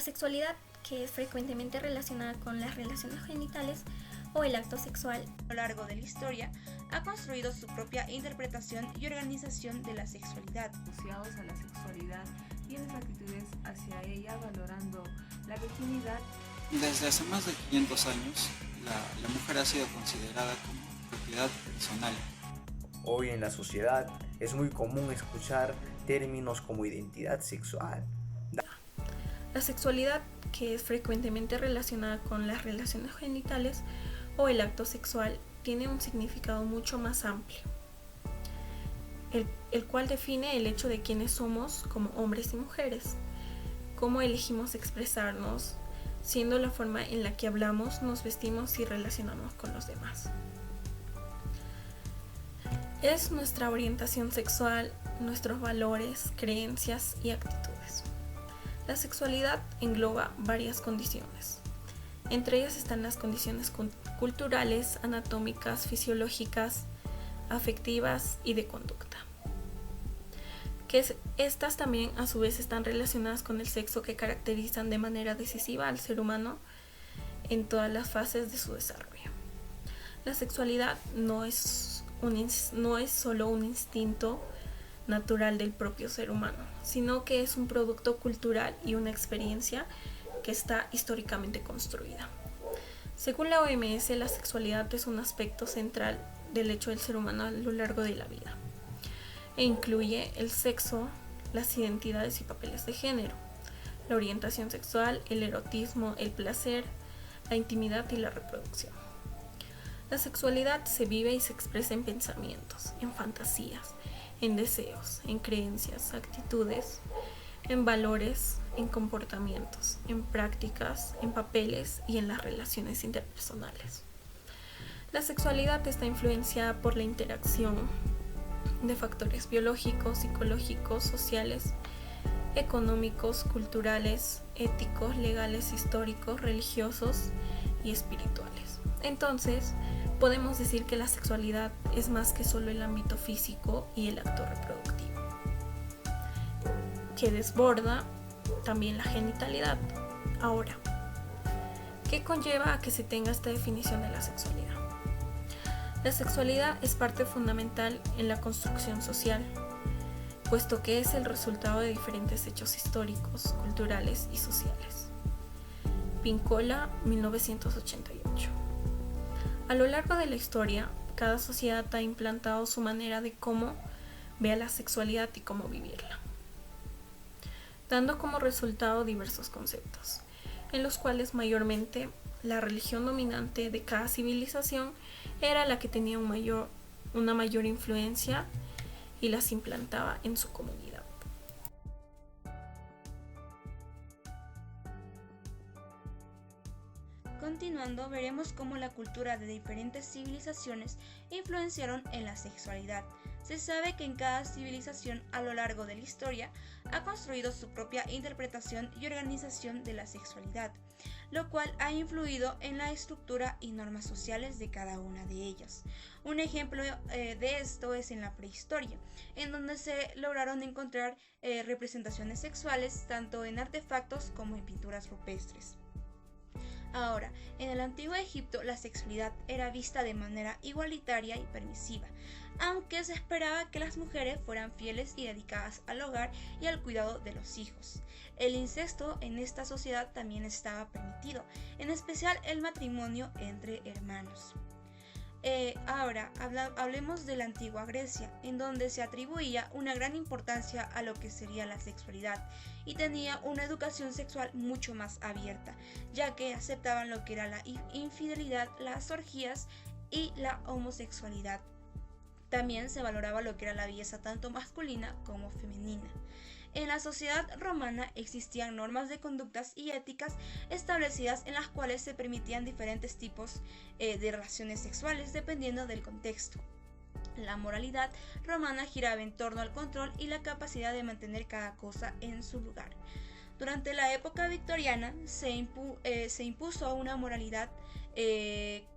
sexualidad, que es frecuentemente relacionada con las relaciones genitales o el acto sexual, a lo largo de la historia, ha construido su propia interpretación y organización de la sexualidad, asociados a la sexualidad y en las actitudes hacia ella, valorando la virginidad. Desde hace más de 500 años, la mujer ha sido considerada como propiedad personal. Hoy en la sociedad es muy común escuchar términos como identidad sexual. La sexualidad, que es frecuentemente relacionada con las relaciones genitales o el acto sexual, tiene un significado mucho más amplio, el cual define el hecho de quiénes somos como hombres y mujeres, cómo elegimos expresarnos, siendo la forma en la que hablamos, nos vestimos y relacionamos con los demás. Es nuestra orientación sexual, nuestros valores, creencias y actitudes. La sexualidad engloba varias condiciones. Entre ellas están las condiciones culturales, anatómicas, fisiológicas, afectivas y de conducta. Estas también a su vez están relacionadas con el sexo, que caracterizan de manera decisiva al ser humano en todas las fases de su desarrollo. La sexualidad no es solo un instinto natural del propio ser humano, sino que es un producto cultural y una experiencia que está históricamente construida. Según la OMS, la sexualidad es un aspecto central del hecho del ser humano a lo largo de la vida e incluye el sexo, las identidades y papeles de género, la orientación sexual, el erotismo, el placer, la intimidad y la reproducción. La sexualidad se vive y se expresa en pensamientos, en fantasías, en deseos, en creencias, actitudes, en valores, en comportamientos, en prácticas, en papeles y en las relaciones interpersonales. La sexualidad está influenciada por la interacción de factores biológicos, psicológicos, sociales, económicos, culturales, éticos, legales, históricos, religiosos y espirituales. Entonces, podemos decir que la sexualidad es más que solo el ámbito físico y el acto reproductivo, que desborda también la genitalidad. Ahora, ¿qué conlleva a que se tenga esta definición de la sexualidad? La sexualidad es parte fundamental en la construcción social, puesto que es el resultado de diferentes hechos históricos, culturales y sociales. Pincola, 1988. A lo largo de la historia, cada sociedad ha implantado su manera de cómo ve a la sexualidad y cómo vivirla, dando como resultado diversos conceptos, en los cuales mayormente la religión dominante de cada civilización era la que tenía una mayor influencia y las implantaba en su comunidad. Continuando, veremos cómo la cultura de diferentes civilizaciones influenciaron en la sexualidad. Se sabe que en cada civilización a lo largo de la historia ha construido su propia interpretación y organización de la sexualidad, lo cual ha influido en la estructura y normas sociales de cada una de ellas. Un ejemplo de esto es en la prehistoria, en donde se lograron encontrar representaciones sexuales tanto en artefactos como en pinturas rupestres. Ahora, en el antiguo Egipto la sexualidad era vista de manera igualitaria y permisiva, aunque se esperaba que las mujeres fueran fieles y dedicadas al hogar y al cuidado de los hijos. El incesto en esta sociedad también estaba permitido, en especial el matrimonio entre hermanos. Ahora hablemos de la antigua Grecia, en donde se atribuía una gran importancia a lo que sería la sexualidad y tenía una educación sexual mucho más abierta, ya que aceptaban lo que era la infidelidad, las orgías y la homosexualidad. También se valoraba lo que era la belleza tanto masculina como femenina. En la sociedad romana existían normas de conductas y éticas establecidas en las cuales se permitían diferentes tipos de relaciones sexuales dependiendo del contexto. La moralidad romana giraba en torno al control y la capacidad de mantener cada cosa en su lugar. Durante la época victoriana se impuso una moralidad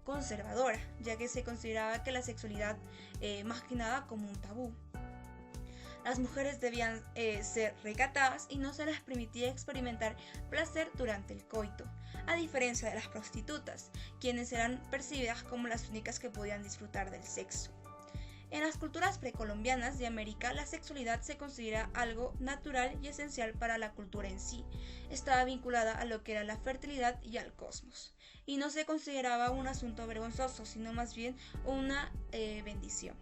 conservadora, ya que se consideraba que la sexualidad más que nada como un tabú. Las mujeres debían ser recatadas y no se les permitía experimentar placer durante el coito, a diferencia de las prostitutas, quienes eran percibidas como las únicas que podían disfrutar del sexo. En las culturas precolombianas de América, la sexualidad se considera algo natural y esencial para la cultura en sí. Estaba vinculada a lo que era la fertilidad y al cosmos, y no se consideraba un asunto vergonzoso, sino más bien una bendición.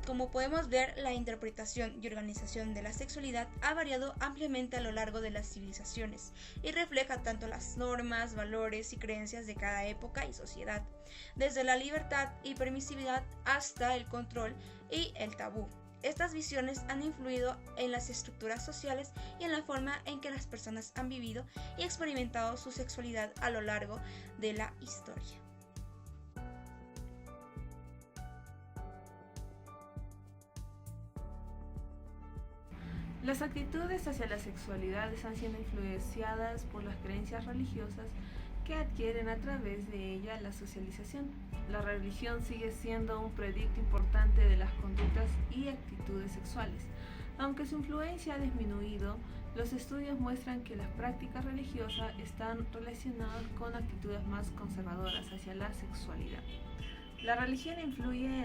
Como podemos ver, la interpretación y organización de la sexualidad ha variado ampliamente a lo largo de las civilizaciones y refleja tanto las normas, valores y creencias de cada época y sociedad, desde la libertad y permisividad hasta el control y el tabú. Estas visiones han influido en las estructuras sociales y en la forma en que las personas han vivido y experimentado su sexualidad a lo largo de la historia. Las actitudes hacia la sexualidad están siendo influenciadas por las creencias religiosas que adquieren a través de ella la socialización. La religión sigue siendo un predicto importante de las conductas y actitudes sexuales. Aunque su influencia ha disminuido, los estudios muestran que las prácticas religiosas están relacionadas con actitudes más conservadoras hacia la sexualidad. La religión influye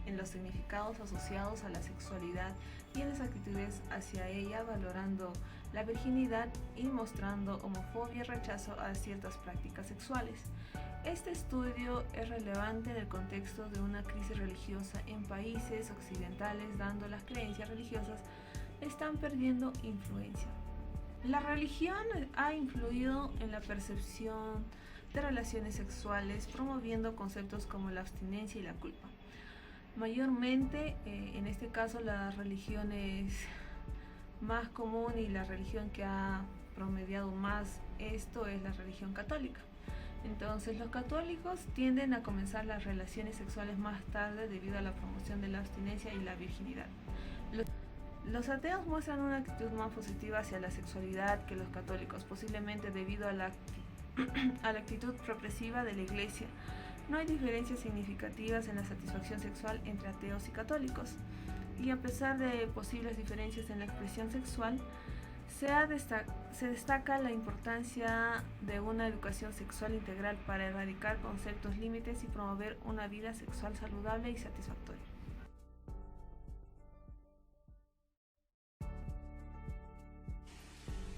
en los significados asociados a la sexualidad y en las actitudes hacia ella, valorando la virginidad y mostrando homofobia y rechazo a ciertas prácticas sexuales. Este estudio es relevante en el contexto de una crisis religiosa en países occidentales, dando las creencias religiosas están perdiendo influencia. La religión ha influido en la percepción de relaciones sexuales, promoviendo conceptos como la abstinencia y la culpa. Mayormente, en este caso, la religión es más común y la religión que ha promediado más esto es la religión católica. Entonces, los católicos tienden a comenzar las relaciones sexuales más tarde debido a la promoción de la abstinencia y la virginidad. Los ateos muestran una actitud más positiva hacia la sexualidad que los católicos, posiblemente debido a la actitud represiva de la Iglesia. No hay diferencias significativas en la satisfacción sexual entre ateos y católicos, y a pesar de posibles diferencias en la expresión sexual, se destaca la importancia de una educación sexual integral para erradicar conceptos límites y promover una vida sexual saludable y satisfactoria.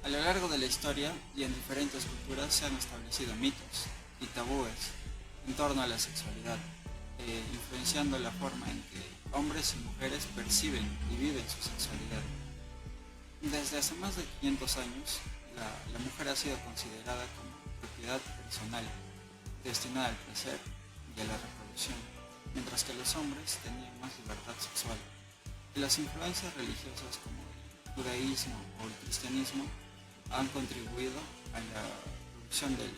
A lo largo de la historia y en diferentes culturas se han establecido mitos y tabúes en torno a la sexualidad, influenciando la forma en que hombres y mujeres perciben y viven su sexualidad. Desde hace más de 500 años, la mujer ha sido considerada como propiedad personal, destinada al placer y a la reproducción, mientras que los hombres tenían más libertad sexual. Y las influencias religiosas como el judaísmo o el cristianismo han contribuido a la producción del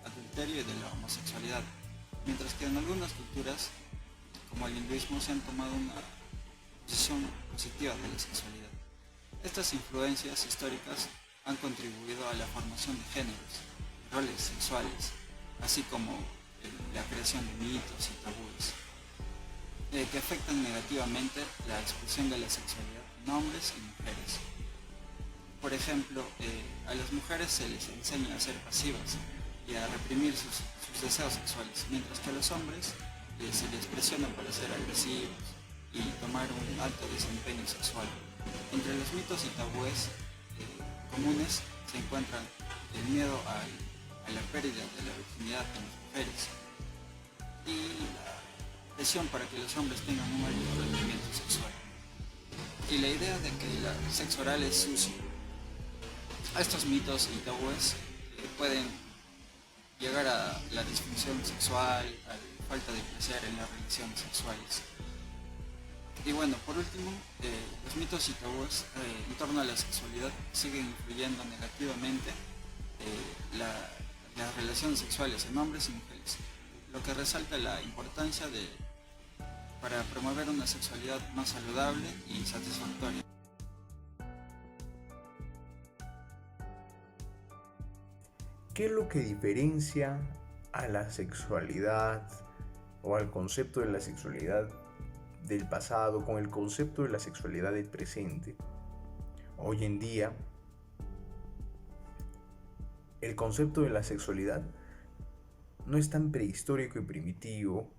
adulterio y de la homosexualidad, mientras que en algunas culturas, como el hinduismo, se han tomado una posición positiva de la sexualidad. Estas influencias históricas han contribuido a la formación de géneros, roles sexuales, así como la creación de mitos y tabúes, que afectan negativamente la expresión de la sexualidad en hombres y mujeres. Por ejemplo, a las mujeres se les enseña a ser pasivas y a reprimir sus deseos sexuales, mientras que a los hombres se les presiona para ser agresivos y tomar un alto desempeño sexual. Entre los mitos y tabúes comunes se encuentran el miedo a la pérdida de la virginidad en las mujeres y la presión para que los hombres tengan un alto rendimiento sexual, y la idea de que el sexo oral es sucio. A estos mitos y tabúes pueden llegar a la disfunción sexual, a la falta de placer en las relaciones sexuales. Y bueno, por último, los mitos y tabúes en torno a la sexualidad siguen influyendo negativamente las relaciones sexuales en hombres y mujeres, lo que resalta la importancia para promover una sexualidad más saludable y satisfactoria. ¿Qué es lo que diferencia a la sexualidad o al concepto de la sexualidad del pasado con el concepto de la sexualidad del presente. Hoy en día, el concepto de la sexualidad no es tan prehistórico y primitivo,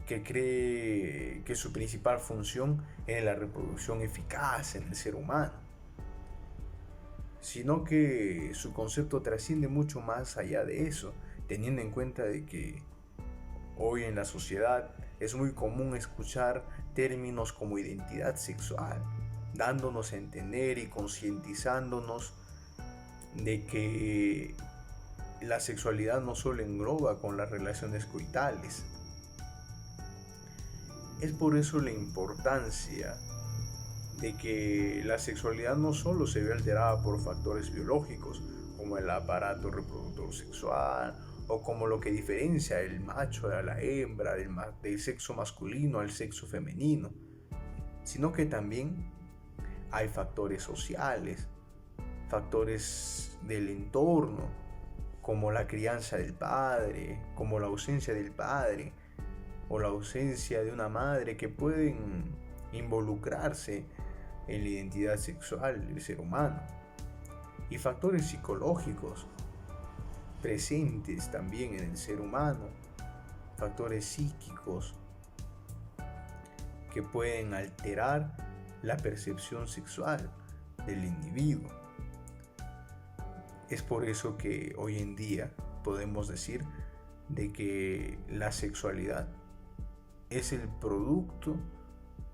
que cree que su principal función es la reproducción eficaz en el ser humano, sino que su concepto trasciende mucho más allá de eso, teniendo en cuenta de que hoy en la sociedad es muy común escuchar términos como identidad sexual, dándonos a entender y concientizándonos de que la sexualidad no solo engloba con las relaciones coitales. Es por eso la importancia de que la sexualidad no solo se ve alterada por factores biológicos, como el aparato reproductor sexual, o como lo que diferencia el macho de la hembra, del sexo masculino al sexo femenino, sino que también hay factores sociales, factores del entorno, como la crianza del padre, como la ausencia del padre, o la ausencia de una madre, que pueden involucrarse en la identidad sexual del ser humano, y factores psicológicos presentes también en el ser humano, factores psíquicos que pueden alterar la percepción sexual del individuo. Es por eso que hoy en día podemos decir de que la sexualidad es el producto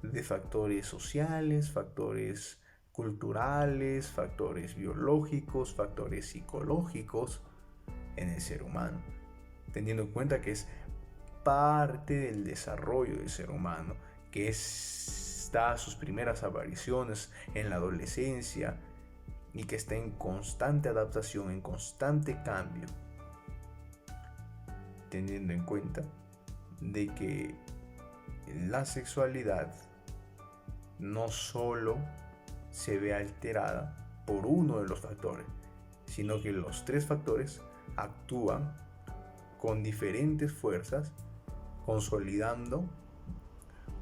de factores sociales, factores culturales, factores biológicos, factores psicológicos en el ser humano, teniendo en cuenta que es parte del desarrollo del ser humano, que está a sus primeras apariciones en la adolescencia y que está en constante adaptación, en constante cambio, teniendo en cuenta de que la sexualidad no solo se ve alterada por uno de los factores, sino que los tres factores actúan con diferentes fuerzas, consolidando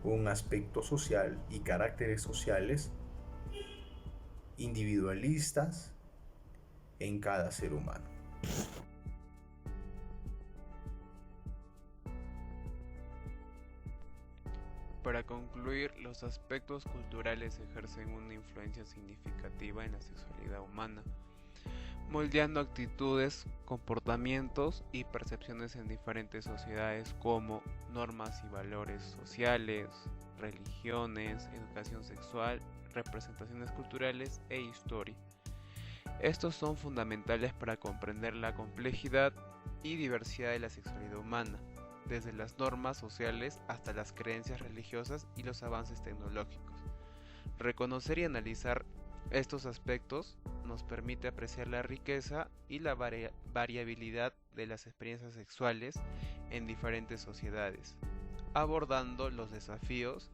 un aspecto social y caracteres sociales individualistas en cada ser humano. Para concluir, los aspectos culturales ejercen una influencia significativa en la sexualidad humana, moldeando actitudes, comportamientos y percepciones en diferentes sociedades como normas y valores sociales, religiones, educación sexual, representaciones culturales e historia. Estos son fundamentales para comprender la complejidad y diversidad de la sexualidad humana, desde las normas sociales hasta las creencias religiosas y los avances tecnológicos. Reconocer y analizar estos aspectos nos permite apreciar la riqueza y la variabilidad de las experiencias sexuales en diferentes sociedades, abordando los desafíos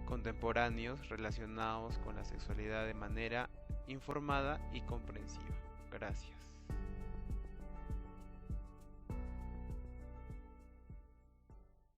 contemporáneos relacionados con la sexualidad de manera informada y comprensiva. Gracias.